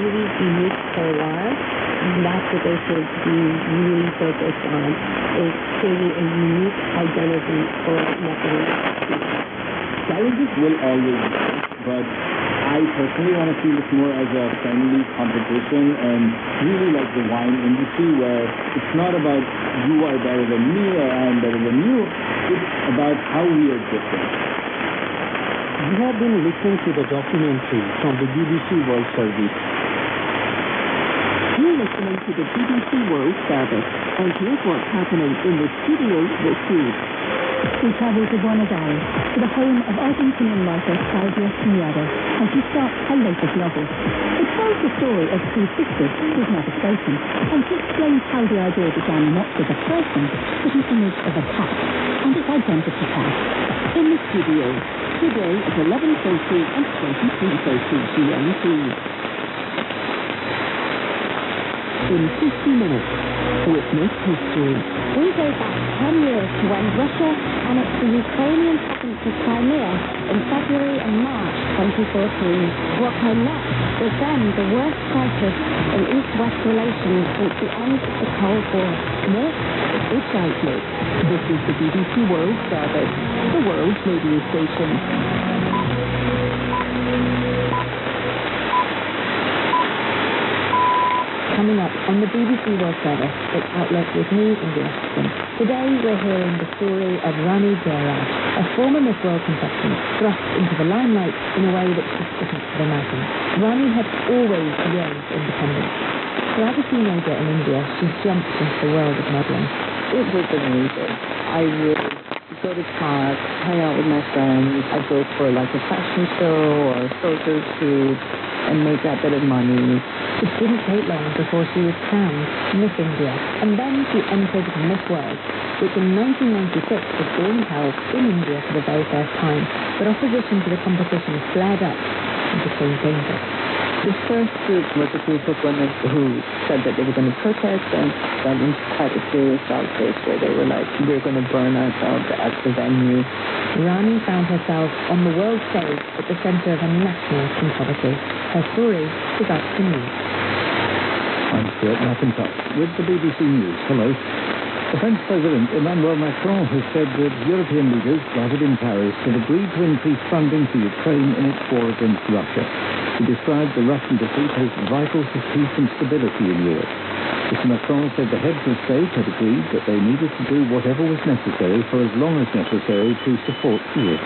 really unique for a while. And that's what they should be really focused on, is creating a unique identity for Nepalese people. Challenges will always exist, but I personally want to see this more as a friendly competition, and really like the wine industry, where it's not about you are better than me or I am better than you. It's about how we are different. You have been listening to the documentary from the BBC World Service. You're listening to the BBC World Service, and here's what's happening in the studio this week. We travel to Buenos Aires, to the home of Argentinian writer Claudia Piñeiro, as she starts her latest novel. It tells the story of two sisters who've never spoken, and she explains how the idea began not with a person, but an image of a cat, and its identity tag. In the studio, today at 11:30 and 23:30 GMT. In 50 minutes, witness history. We go back 10 years to when Russia annexed the Ukrainian province of Crimea in February and March 2014. What came next was then the worst crisis in East-West relations since the end of the Cold War. Next, it's Outlook. This is the BBC World Service, the world radio station. Coming up on the BBC World Service, it's Outlook with me, India Ashton. Today we're hearing the story of Rani Jairaj, a former Miss World contestant thrust into the limelight in a way that she couldn't have imagined. Rani had always yearned for independence. So as a teenager in India, she jumped into the world of modelling. It was amazing. I would go to parks, hang out with my friends. I'd go for like a fashion show or a photo shoot and make that bit of money. It didn't take long before she was crowned Miss India, and then she entered Miss World, which in 1996 was being held in India for the very first time, but opposition to the competition flared up and became dangerous. The first group was a group of women who said that they were going to protest and went into quite a serious outbreak where they were like, we're going to burn ourselves at the venue. Rani found herself on the world stage at the centre of a national controversy. Her story is up to me. I'm Stuart McIntosh with the BBC News. Hello. The French President Emmanuel Macron has said that European leaders gathered in Paris have agreed to increase funding for Ukraine in its war against Russia. He described the Russian defeat as vital to peace and stability in Europe. Mr. Macron said the heads of state had agreed that they needed to do whatever was necessary for as long as necessary to support Kyiv.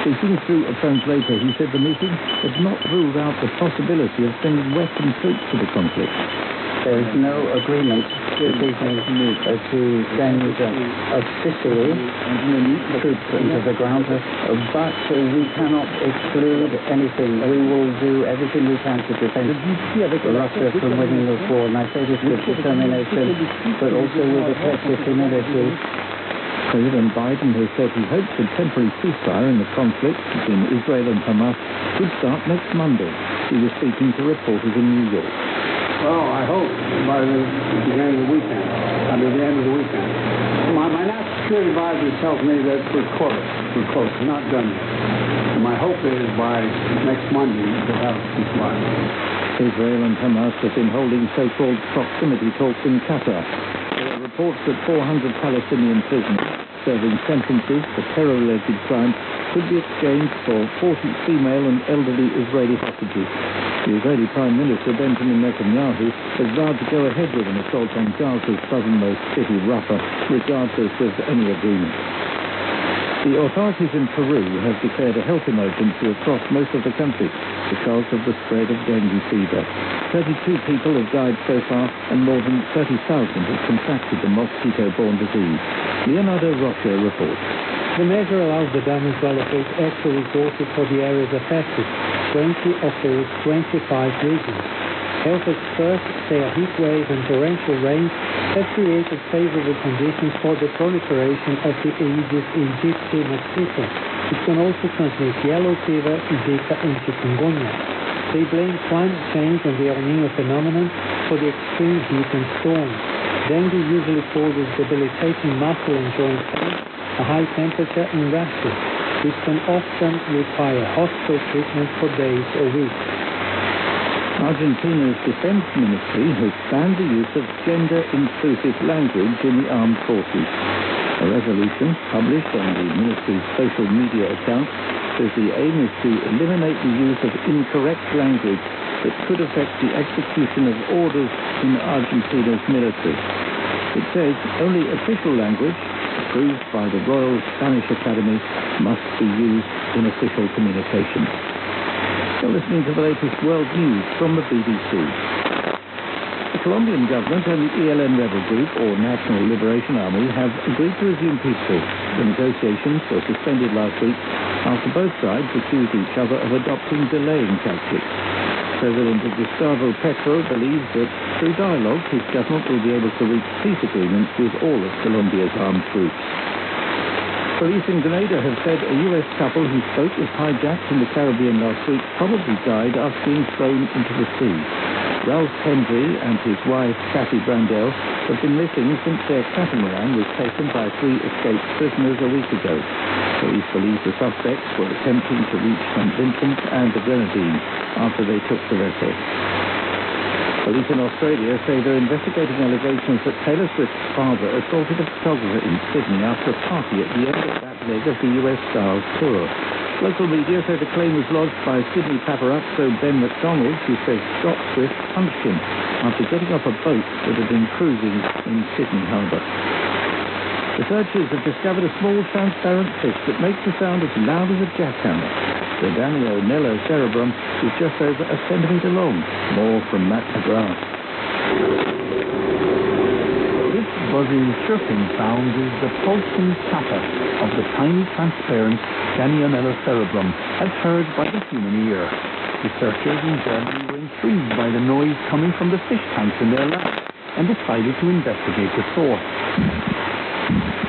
Speaking through a translator, he said the meeting had not ruled out the possibility of sending Western troops to the conflict. There is no agreement this evening to send officially troops into the ground, but we cannot exclude anything. We will do everything we can to prevent Russia from winning this war, and I say this with determination, but also with excessive humility. President Biden has said he hopes a temporary ceasefire in the conflict between Israel and Hamas could start next Monday. He was speaking to reporters in New York. Well, I hope by the beginning of the weekend, the end of the weekend. My national security advisor tells me that we're close, not done yet. And my hope is by next Monday we'll have a ceasefire. Israel and Hamas have been holding so-called proximity talks in Qatar. There are reports that 400 Palestinian prisoners serving sentences for terror-related crimes could be exchanged for 40 female and elderly Israeli hostages. The Israeli Prime Minister Benjamin Netanyahu has vowed to go ahead with an assault on Gaza's southernmost city, Rafah, regardless of any agreement. The authorities in Peru have declared a health emergency across most of the country because of the spread of dengue fever. 32 people have died so far, and more than 30,000 have contracted the mosquito-borne disease. Leonardo Rocha reports. The measure allows the damage to allocate extra resources for the areas affected, 20 of those 25 regions. Health experts say a heat wave and torrential rains have created favorable conditions for the proliferation of the Aedes aegypti mosquito, which can also transmit yellow fever, Zika, and chikungunya. They blame climate change and the El Niño phenomenon for the extreme heat and storms. Dengue usually causes debilitating muscle and joint pain, a high temperature, and rashes, which can often require hospital treatment for days or weeks. Argentina's defense ministry has banned the use of gender-inclusive language in the armed forces. A resolution published on the ministry's social media account says the aim is to eliminate the use of incorrect language that could affect the execution of orders in Argentina's military. It says only official language, approved by the Royal Spanish Academy, must be used in official communications. You're listening to the latest world news from the BBC. The Colombian government and the ELN rebel group, or National Liberation Army, have agreed to resume peace talks. The negotiations were suspended last week after both sides accused each other of adopting delaying tactics. President Gustavo Petro believes that through dialogue his government will be able to reach peace agreements with all of Colombia's armed groups. Police in Grenada have said a U.S. couple whose boat was hijacked in the Caribbean last week probably died after being thrown into the sea. Ralph Hendry and his wife, Kathy Brandel, have been missing since their catamaran was taken by 3 escaped prisoners a week ago. Police believe the suspects were attempting to reach St. Vincent and the Grenadines after they took the vessel. Police in Australia say they're investigating allegations that Taylor Swift's father assaulted a photographer in Sydney after a party at the end of that leg of the US Star's tour. Local media say the claim was lodged by Sydney paparazzo Ben McDonald, who says Scott Swift punched him after getting off a boat that had been cruising in Sydney Harbour. Researchers have discovered a small transparent fish that makes a sound as loud as a jackhammer. The Danio cerebrum is just over a centimetre long. More from Matt McGrath. This buzzing, chirping sound is the pulsing chatter of the tiny, transparent Danio cerebrum, as heard by the human ear. Researchers in Germany were intrigued by the noise coming from the fish tanks in their lab and decided to investigate the source.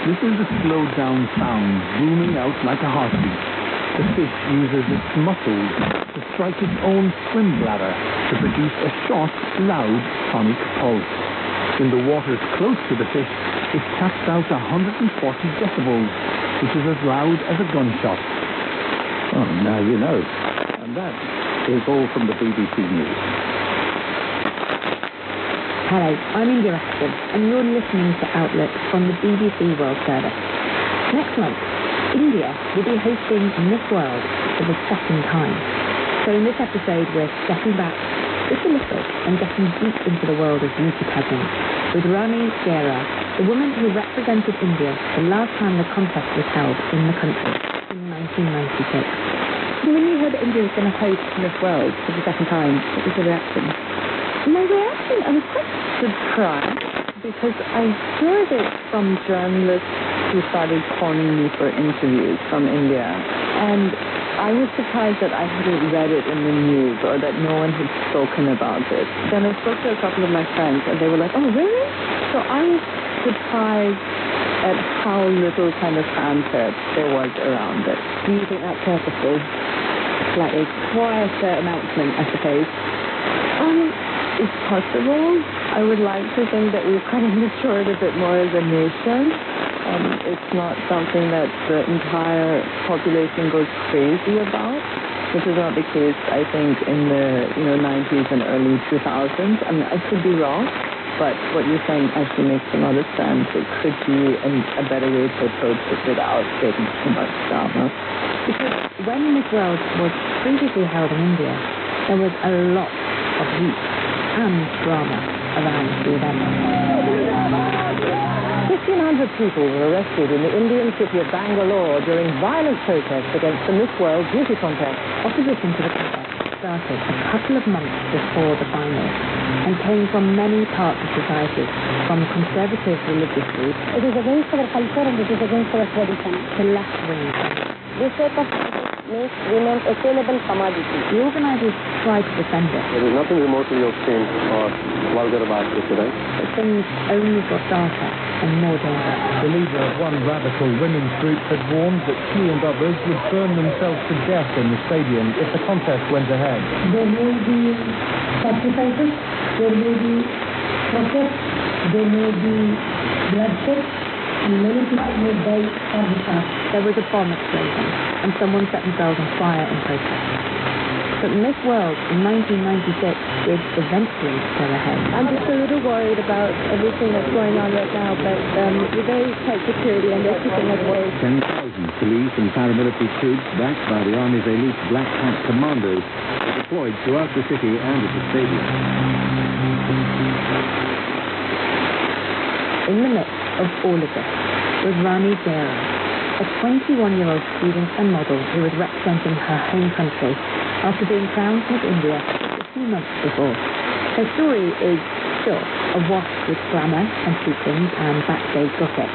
This is the slowed-down sound, booming out like a heartbeat. The fish uses its muscles to strike its own swim bladder to produce a short, loud sonic pulse. In the waters close to the fish, it taps out 140 decibels, which is as loud as a gunshot. Oh, now you know. And that is all from the BBC News. Hello, I'm India Ashton, and you're listening to Outlook from the BBC World Service. Next month, India will be hosting Miss World for the second time. So in this episode, we're stepping back just a little and getting deep into the world of beauty pageants with Rani Gera, the woman who represented India the last time the contest was held in the country in 1996. When you heard that India was going to host Miss World for the second time, what was your reaction? My reaction, I was quite surprised because I heard it from journalists who started calling me for interviews from India, and I was surprised that I hadn't read it in the news or that no one had spoken about it. Then I spoke to a couple of my friends and they were like, oh really? So I was surprised at how little kind of fanfare there was around it. Do you think that's purposeful? Like a quieter announcement, I suppose? It's possible. I would like to think that we've kind of matured a bit more as a nation. It's not something that the entire population goes crazy about, which is not the case, I think, in the 90s and early 2000s. I mean, I could be wrong, but what you're saying actually makes a lot of sense. It could be a better way to approach it without getting too much drama. Because when Miss World was previously held in India, there was a lot of heat and drama around the event. 1,500 people were arrested in the Indian city of Bangalore during violent protests against the Miss World beauty contest. Opposition to the contest started a couple of months before the finals and came from many parts of society, from conservative religious groups It is against our culture and it is against our tradition. to left-wing feminists. This type of makes women a saleable commodity. The organisers tried to defend it, There is nothing remotely obscene or vulgar about this event. but things only got darker and more dangerous. The leader of one radical women's group had warned that she and others would burn themselves to death in the stadium if the contest went ahead. There may be sacrifices, there may be protests, there may be bloodshed, and many people may die on the path. There was a bomb explosion, and someone set themselves on fire in protest. But Miss World in 1996 did eventually go ahead. I'm just a little worried about everything that's going on right now, but with very tight security and they're keeping us safe. 10,000 police and paramilitary troops, backed by the Army's elite Black Hat commandos, were deployed throughout the city and at the stadium. In the midst of all of this was Rani Jairaj, a 21-year-old student and model who was representing her home country after being crowned Miss India a few months before. Her story is, sure, awash with glamour and sequins and backstage gossip,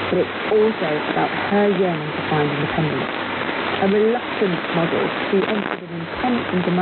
but it's also about her yearning to find independence. A reluctant model who entered an intense and demanding